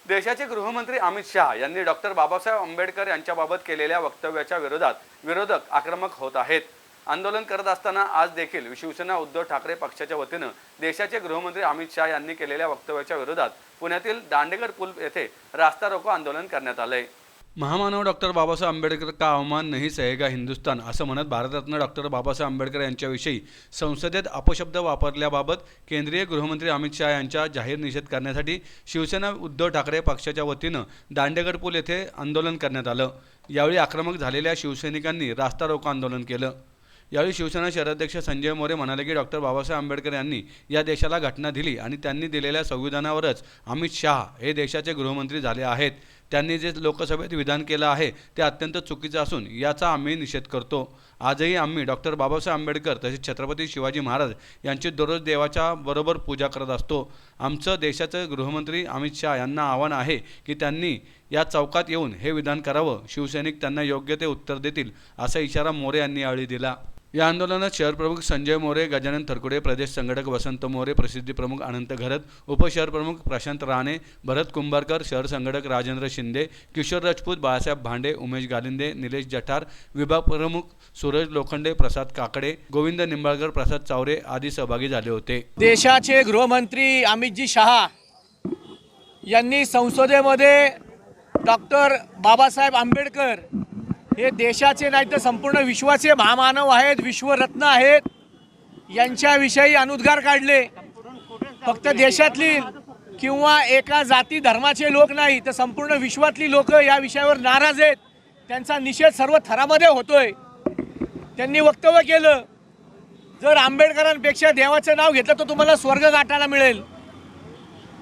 देशाचे गृहमंत्री अमित शाह यांनी डॉक्टर बाबासाहेब आंबेडकर यांच्याबाबत केलेल्या वक्तव्याच्या विरोधात विरोधक आक्रमक होत आहेत। आंदोलन करत असताना आज देखील शिवसेना उद्धव ठाकरे पक्षाच्या वतीने देशाचे गृहमंत्री अमित शाह यांनी केलेल्या वक्तव्याच्या विरोधात पुण्यातील दांडेगड पूल येथे रास्ता रोको आंदोलन करण्यात आले। महामानव डॉक्टर बाबासाहेब आंबेडकर का अवमान नहीं सहेगा हिंदुस्तान असं म्हणत भारतरत्न डॉक्टर बाबासाहेब आंबेडकर यांच्याविषयी संसदेत अपशब्द वापरल्याबाबत केंद्रीय गृहमंत्री अमित शाह यांचा जाहीर निषेध करण्यासाठी शिवसेना उद्धव ठाकरे पक्षाच्या वतीने दांडेगड पूल येथे आंदोलन करण्यात आलं। यावेळी आक्रमक झालेल्या शिवसैनिकांनी रास्ता रोको आंदोलन केलं। यावेळी शिवसेना शहराध्यक्ष संजय मोरे म्हणाले की डॉक्टर बाबासाहेब आंबेडकर यांनी या देशाला घटना दिली आणि त्यांनी दिलेल्या संविधानावरच अमित शाह हे देशाचे गृहमंत्री झाले आहेत। त्यांनी जे लोकसभेत विधान केलं आहे ते अत्यंत चुकीचं असून याचा आम्ही निषेध करतो। आजही आम्ही डॉक्टर बाबासाहेब आंबेडकर तसेच छत्रपती शिवाजी महाराज यांची दररोज देवाच्या बरोबर पूजा करत असतो। आमचं देशाचे गृहमंत्री अमित शाह यांना आव्हान आहे की त्यांनी या चौकात येऊन हे विधान करावं। शिवसैनिक त्यांना योग्य ते उत्तर देतील असा इशारा मोरे यांनी यावेळी दिला। या आंदोलनात शहर प्रमुख संजय मोरे, गजानन थरकुडे, प्रदेश संघटक वसंत मोरे, प्रसिद्धी प्रमुख अनंत घरत, उपशहर प्रमुख प्रशांत राणे, भरत कुंभारकर, शहर संघटक राजेंद्र शिंदे, किशोर राजपूत, बाळासाहेब भांडे, उमेश गालिंदे, निलेश जठार, विभाग प्रमुख सूरज लोखंडे, प्रसाद काकडे, गोविंद निंबाळकर, प्रसाद चावरे आदी सहभागी झाले होते। देशाचे गृहमंत्री अमितजी शाह यांनी संसदेमध्ये डॉक्टर बाबासाहेब आंबेडकर हे देशाचे नाही तर संपूर्ण विश्वाचे महामानव आहेत, विश्वरत्न आहेत, यांच्याविषयी अनुद्गार काढले। फक्त देशातली किंवा एका जाती धर्माचे लोक नाही तर संपूर्ण विश्वातली लोक या विषयावर नाराज आहेत। त्यांचा निषेध सर्व थरामध्ये होतोय। त्यांनी वक्तव्य केलं, जर आंबेडकरांपेक्षा देवाचं नाव घेतलं तर तुम्हाला स्वर्ग गाठायला मिळेल।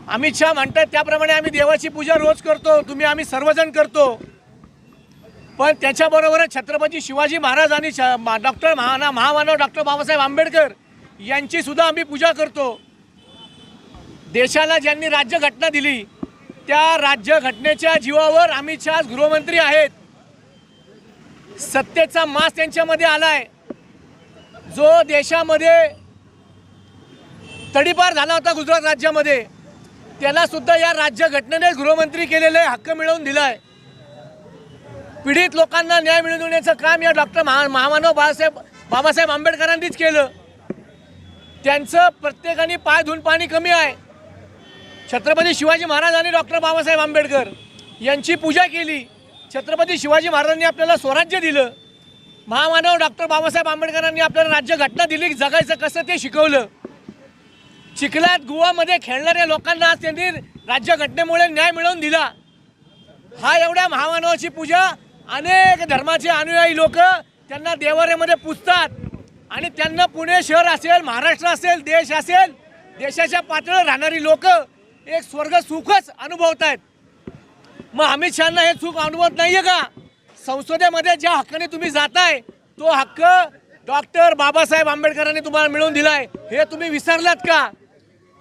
अमित शाह म्हणतात त्याप्रमाणे आम्ही देवाची पूजा रोज करतो, आम्ही सर्वजण करतो, पण त्याच्याबरोबर छत्रपती शिवाजी महाराज आणि डॉक्टर महामानव डॉक्टर बाबासाहेब आंबेडकर यांची सुद्धा आम्ही पूजा करतो। देशाला ज्यांनी राज्यघटना दिली त्या राज्यघटनेच्या जीवावर अमित शाह गृहमंत्री आहेत। सत्तेचा मास त्यांच्यामध्ये आलाय। जो देशामध्ये तडीपार झाला होता गुजरात राज्यामध्ये, त्याला सुद्धा या राज्यघटनेने गृहमंत्री केलेले हक्क मिळवून दिलाय। पीडित लोकांना न्याय मिळवून देण्याचं काम या डॉक्टर महामानव बाबासाहेब आंबेडकरांनीच केलं। त्यांचं प्रत्येकाने पाय धुवून पाणी कमी आहे। छत्रपती शिवाजी महाराज आणि डॉक्टर बाबासाहेब आंबेडकर यांची पूजा केली। छत्रपती शिवाजी महाराजांनी आपल्याला स्वराज्य दिलं। महामानव डॉक्टर बाबासाहेब आंबेडकरांनी आपल्याला राज्यघटना दिली, जगायचं कसं ते शिकवलं। चिखलात गुवामध्ये खेळणाऱ्या लोकांना आज त्यांनी राज्यघटनेमुळे न्याय मिळवून दिला। हा एवढ्या महामानवाची पूजा अनेक धर्माचे अनुयायी लोक त्यांना देवाऱ्यामध्ये पूजतात आणि त्यांना पुणे शहर असेल, महाराष्ट्र असेल, देश असेल, देशाच्या पातळीवर राहणारी लोक एक स्वर्ग सुखच अनुभवत आहेत। मग अमित शहाना हे सुख अनुभवत नाहीये का? संसदेमध्ये ज्या हक्काने तुम्ही जाताय तो हक्क डॉक्टर बाबासाहेब आंबेडकरांनी तुम्हाला मिळवून दिलाय, हे तुम्ही विसरलात का?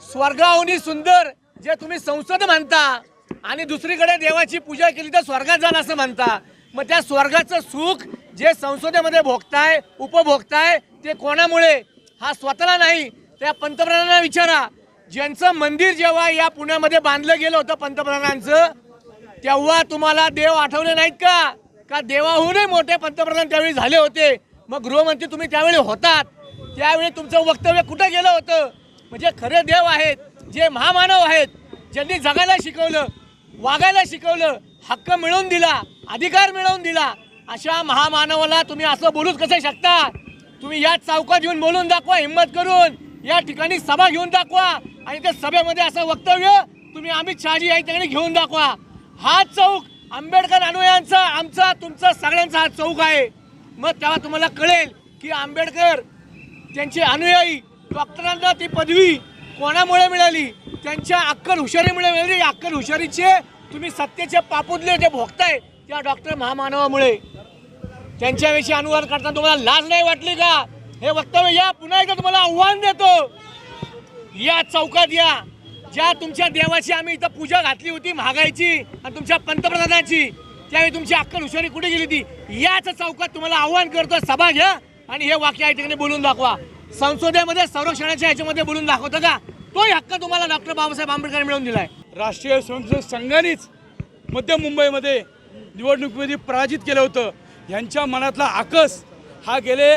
स्वर्गाहूनही सुंदर जे तुम्ही संसद म्हणता आणि दुसरीकडे देवाची पूजा केली तर स्वर्गात जाल असं म्हणता। मग त्या स्वर्गाचं सुख जे संसदेमध्ये भोगताय, उपभोगताय, ते कोणामुळे? हा स्वतःला नाही, त्या पंतप्रधानांना विचारा। ज्यांचं मंदिर जेव्हा या पुण्यामध्ये बांधलं गेलं होतं पंतप्रधानांचं, तेव्हा तुम्हाला देव आठवले नाहीत का? का देवाहूनही मोठे पंतप्रधान त्यावेळी झाले होते। मग गृहमंत्री तुम्ही त्यावेळी होतात, त्यावेळी तुमचं वक्तव्य कुठं गेलं होतं? म्हणजे खरे देव आहेत, जे महामानव आहेत, ज्यांनी जगायला शिकवलं, वागायला शिकवलं, हक्क मिळवून दिला, अधिकार मिळवून दिला, अशा महामानवाला तुम्ही असं बोलूच कसं शकता? तुम्ही या चौकात येऊन बोलून दाखवा, हिम्मत करून या ठिकाणी सभा घेऊन दाखवा आणि त्या सभेमध्ये असं वक्तव्य तुम्ही अमित शहाजी या ठिकाणी घेऊन दाखवा। हा चौक आंबेडकर अनुयायांचा, आमचा, तुमचा, सगळ्यांचा हा चौक आहे। मग तेव्हा तुम्हाला कळेल की आंबेडकर त्यांचे अनुयायी डॉक्टरांना ती पदवी कोणामुळे मिळाली? त्यांच्या अक्कल हुशारीमुळे मिळाली। अक्कल हुशारीचे तुम्ही सत्तेचे पापुदले जे भोगताय त्या डॉक्टर महामानवामुळे। त्यांच्याविषयी अनुवाद करताना तुम्हाला लाज नाही वाटली का? हे वक्तव्य या पुन्हा एकदा तुम्हाला आव्हान देतो, या चौकात या। ज्या तुमच्या देवाची आम्ही इथं पूजा घातली होती महागाईची आणि तुमच्या पंतप्रधानाची, त्यावेळी तुमची अक्कल हुशारी कुठे गेली ती? याच चौकात तुम्हाला आव्हान करतो, सभा घ्या आणि हे वाक्य या ठिकाणी बोलून दाखवा। संसदेमध्ये संरक्षणाच्या ह्याच्यामध्ये बोलून दाखवतं का? तोही हक्क तुम्हाला डॉक्टर बाबासाहेब आंबेडकर मिळवून दिलाय। राष्ट्रीय स्वयंसेवक संघानेच मध्य मुंबईमध्ये निवडणुकीमध्ये पराजित केलं होतं. यांच्या मनातला आकस हा गेले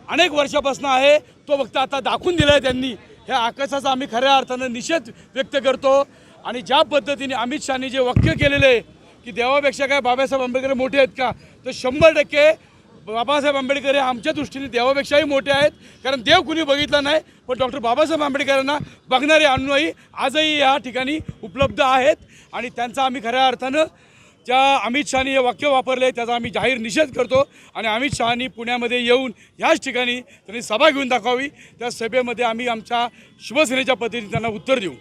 अनेक वर्षापासून आहे, तो फक्त आता दाखवून दिला आहे त्यांनी. ह्या आकसाचा आम्ही खऱ्या अर्थानं निषेध व्यक्त करतो. आणि ज्या पद्धतीने अमित शहानी जे वाक्य केलेलं आहे की देवापेक्षा काय बाबासाहेब आंबेडकर मोठे आहेत का, तर 100% बाबासाहेब आंबेडकर हे आमच्या दृष्टीने देवापेक्षाही मोठे आहेत. कारण देव कुणी बघितला नाही, पण डॉक्टर बाबासाहेब आंबेडकरांना बघणारे अनुयायी आजही या ठिकाणी उपलब्ध आहेत. आणि त्यांचा आम्ही खऱ्या अर्थानं ज्या अमित शहानी हे वाक्य वापरले त्याचा आम्ही जाहीर निषेध करतो. आणि अमित शहानी पुण्यामध्ये येऊन ह्याच ठिकाणी त्यांनी सभा घेऊन दाखवावी. त्या सभेमध्ये आम्ही आमच्या शिवसेनेच्या पद्धतीने त्यांना उत्तर देऊ.